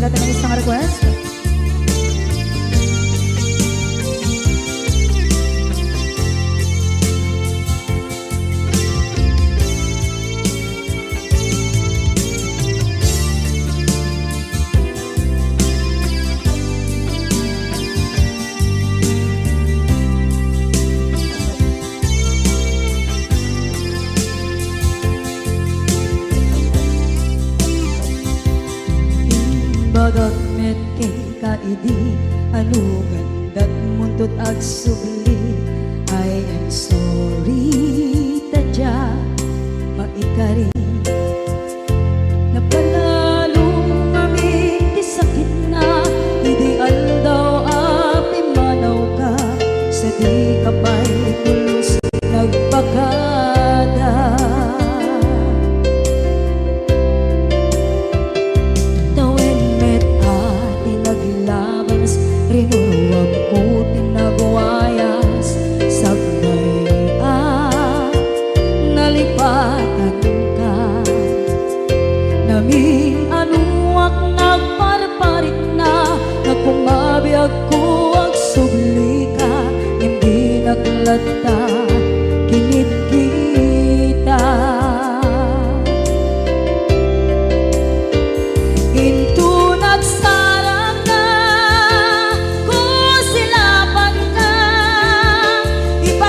natin ang isang request. Bagat met kay kaidi anugan dat muntot ag subli. I am sorry tadya maikari napalalo kami ti sakit na ideal daw api manaw ka sa di kapay tulos nagpagada. Rinuwag ko tinagwayas sagnay nalipatan ka namin anuak nagparparit na nagkumabiyag ko ang subli ka hindi naglata kinit kita into nagsarang na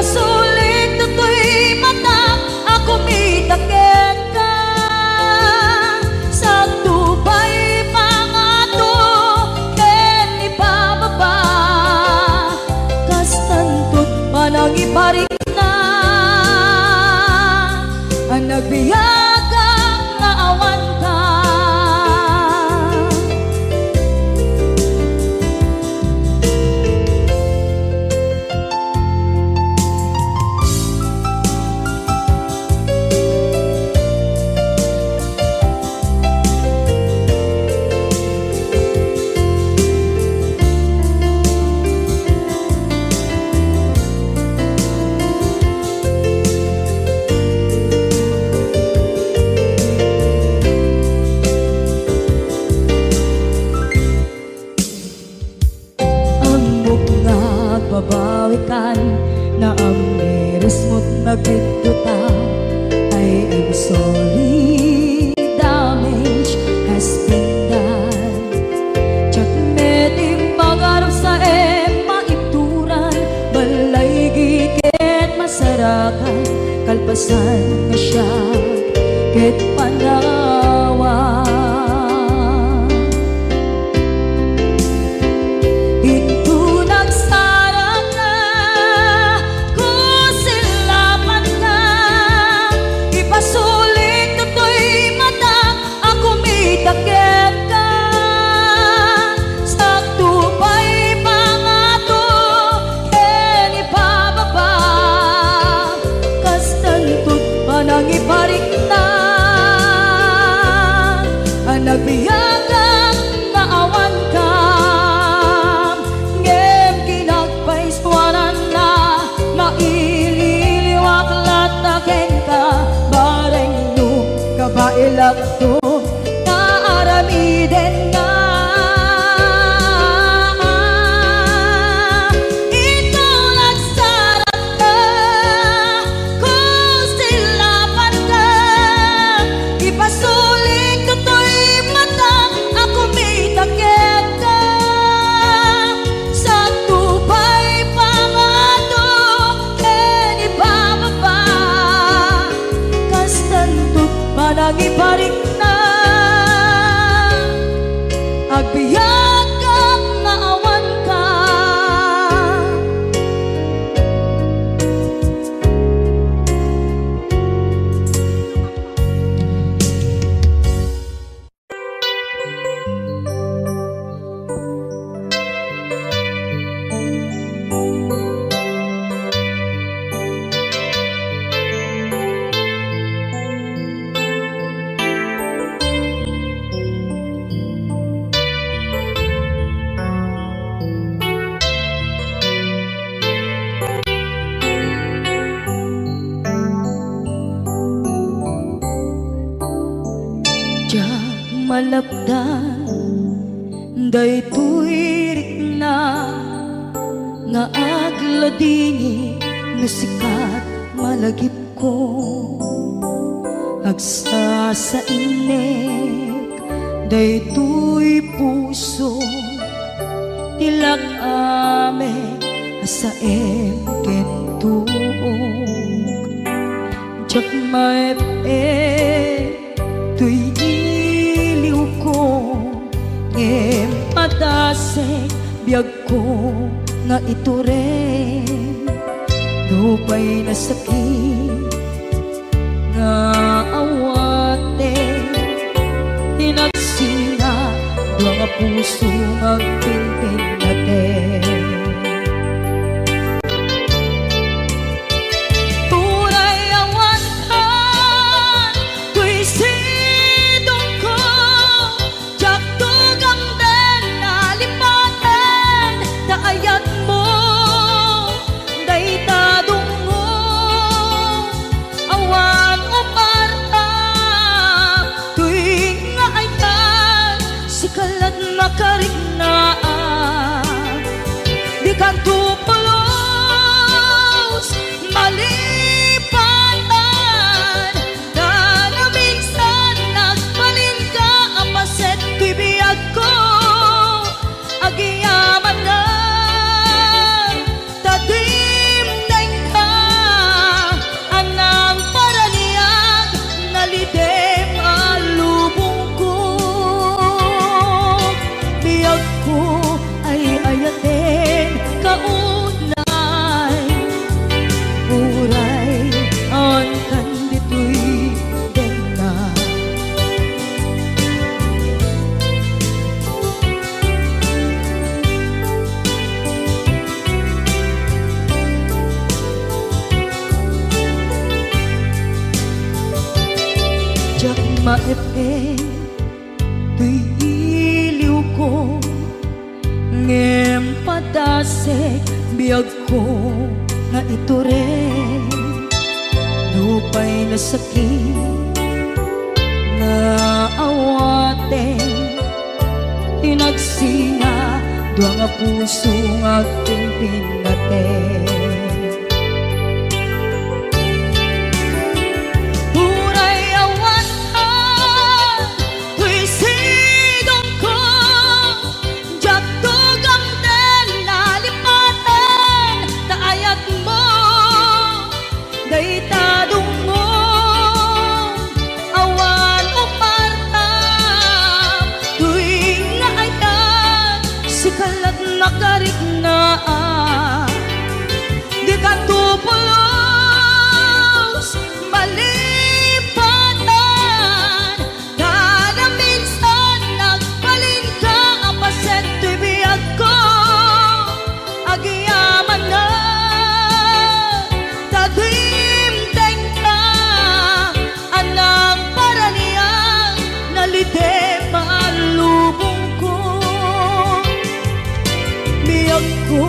sulit to'y mata ako mitakit ka sa tubay mga to ken ipababa kastantot manang iparik na ang nagbiyagang naawan ka. Babawikan na ang miris mo't nagpituta. I am sorry, damage has been done. Tsak meting pagarap sa maituran balay gigit masarakan kalpasan na siya ket panawa. Takit ka sa tubay mga to ken ipababa kastantot manang iparik na ang nagbiyagang naawan ka ngem kinagpaiswanan na maililiwak lataken ka bareng no kabailak to aramiden nga ito nagsarap ka kung silapan ka ipasulit ko to'y mata ako mitakit ka sa tubay pangato ken ibababa kastantot manang iparik na agbiyak kang naawan ka. malapdan Daytoy rikna nga agladini nga sikat malagip ko agsa sa inek daytoy puso tilak ame asaem kentuog jak maep tuy iliw ko ngem padasek biyag ko nga ito rin dupay na sakit nga awate tinagsinga dua nga puso magpinpin natin turay awan ka tuy sidong ko jak tugang den nalipaten daayat mo daytadong mo awan umarta tuwing nga aytan sikalat makariknaan di kan tupulos malipatan na minsan nagbalin ka apaset tuy biyag ko agiyaman na tadimdeng ka anang paraniyag nalidem alubong ko biyag ko ay ayatin kaunay uray on kanditoy den na jak maepeng tuy iliw ko ngem padasek biyag ko nga ito rin lupay na sakit nga awate tinagsinga dua nga puso nga pimpin natin turay awan ka tuy sidong ko jak tugang den nalipaten daayat mo daytadong mo awan umarta tuwing nga aytan sikalat makariknaan di kan tupulos malipatan na minsan nagbalin ka apaset tuy biyag ko agiyaman na tadimdeng ka anang paraniyang nalidem alubong ko biyag ko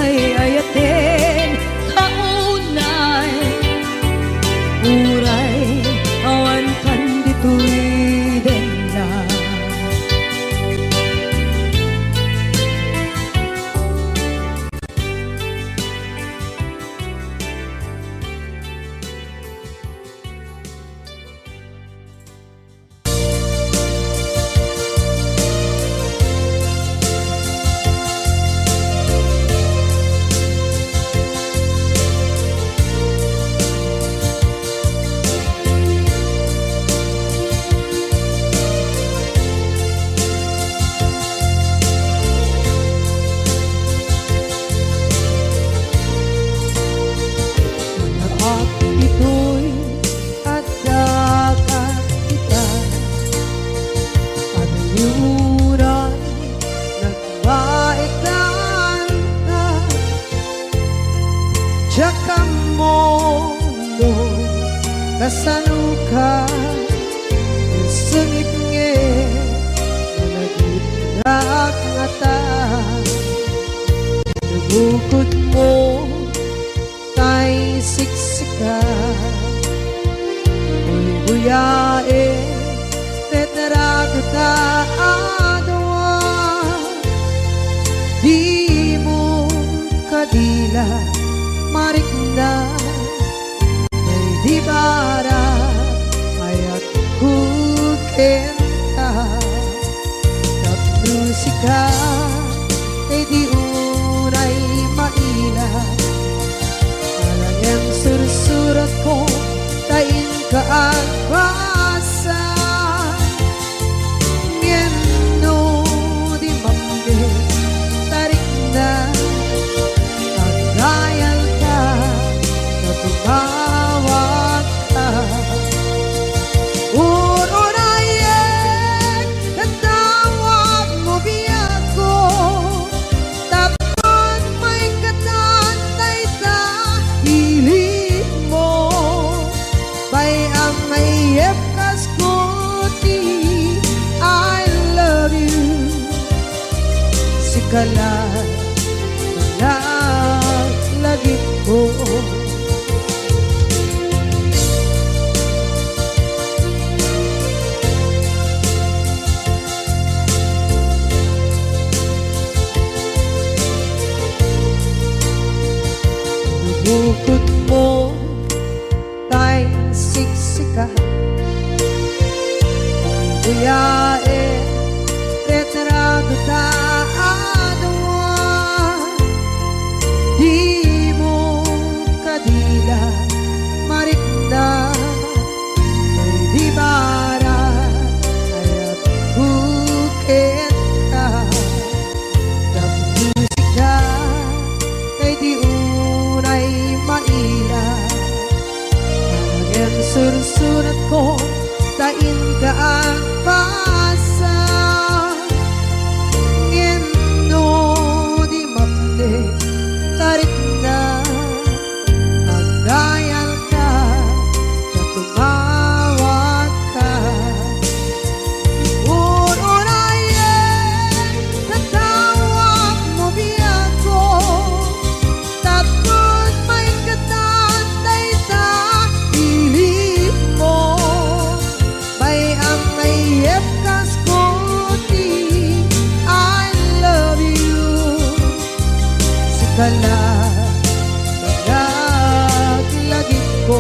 ay ayatin kaunay uray awan kanditoy den na at ito'y adagat kita Paniuran nagbaitan ka Diyak mondo kasaluka sengit nge malagit rak ngata bukod mo tay siksika Uy buyae tetra ta adwa bara hayat kukenta kat musika ay di unay maila alang sursurat ko tain ka ang basa ngeno di mamde tarik na nagdayal ka na tumawag ka urunayan natawag mo biyako tapon may katantay sa hiling mo bay ang may epkas kuti I love you sikalan lagi ko bukod mo tay siksika buyae retrado ta adwa di mo kadila marikna ay di bara hayat bukit ka ng musika ay di unay maila ang sursurat ko tain ka ang pasa ngeno di mamde tarik na magdayal ka na tumawag ka urunayan natawag mo biyako tapos may katantay sa hiling mo bay ang may epkas kuti I love you sikala lagi ko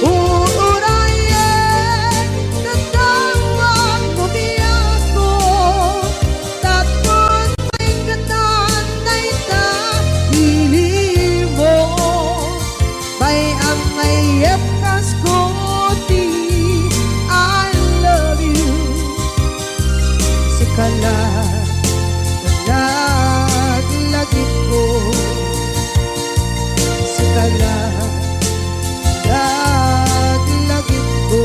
uurayan natawag mo biyako tapos may katantay sa hiling mo bay ang may epkas kuti I love you sikala lagi ko sikala lagi ko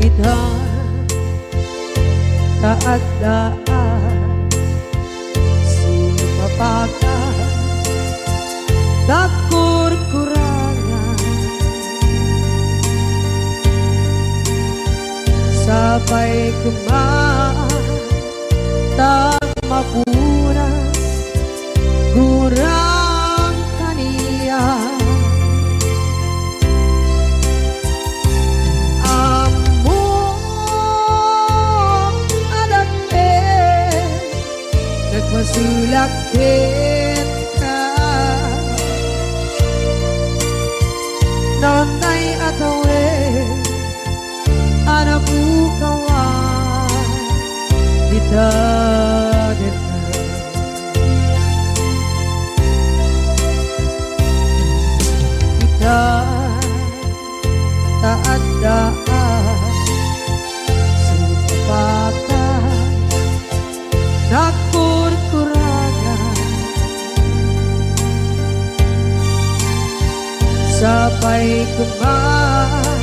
idhan kaadaan sumapaka dakur-kurangan sabay kumaan tag mapunas gurang kaniya among adake nagmasulakit ka nonay atawe anabukawan ditadet kita taadaan supapakan dakur-kurangan sabay kumaan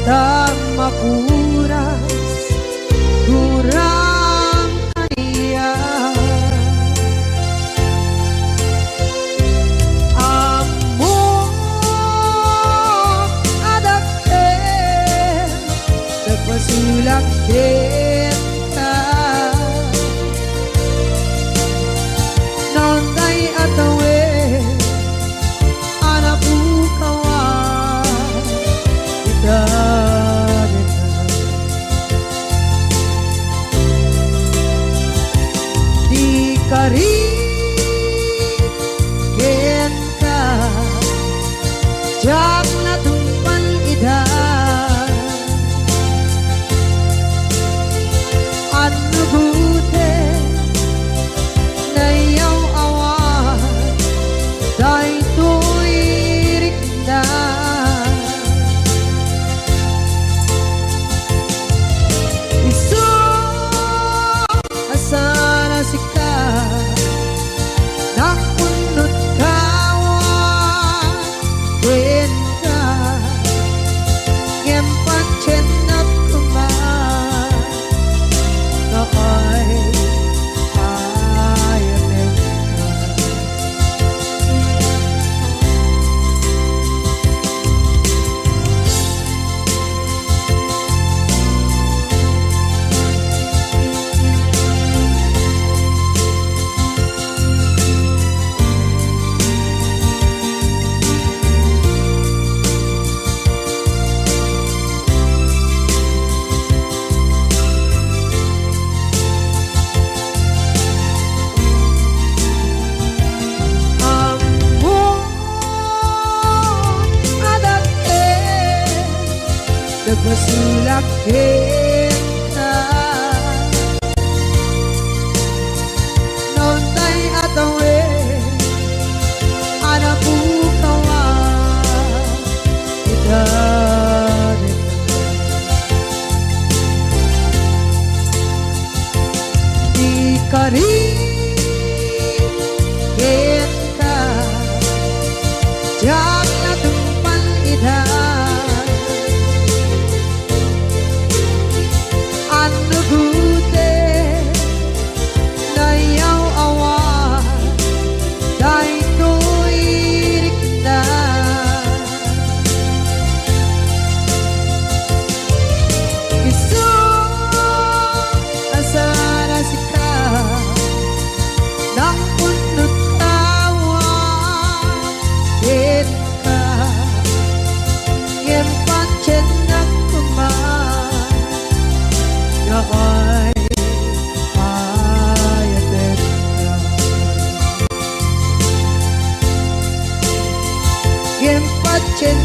tang mapuras gurang kaniya among adake nagpasulak din ka nonday atawe anabukawan masulak kita nontay atawe anak bukawa kita di kari kita jangan tumpan idah anu gute na yaw awan dahil tuirik na isu asara sika ng punot tawa ka ngem pancen ng kuman ay ayaten na ngem pancen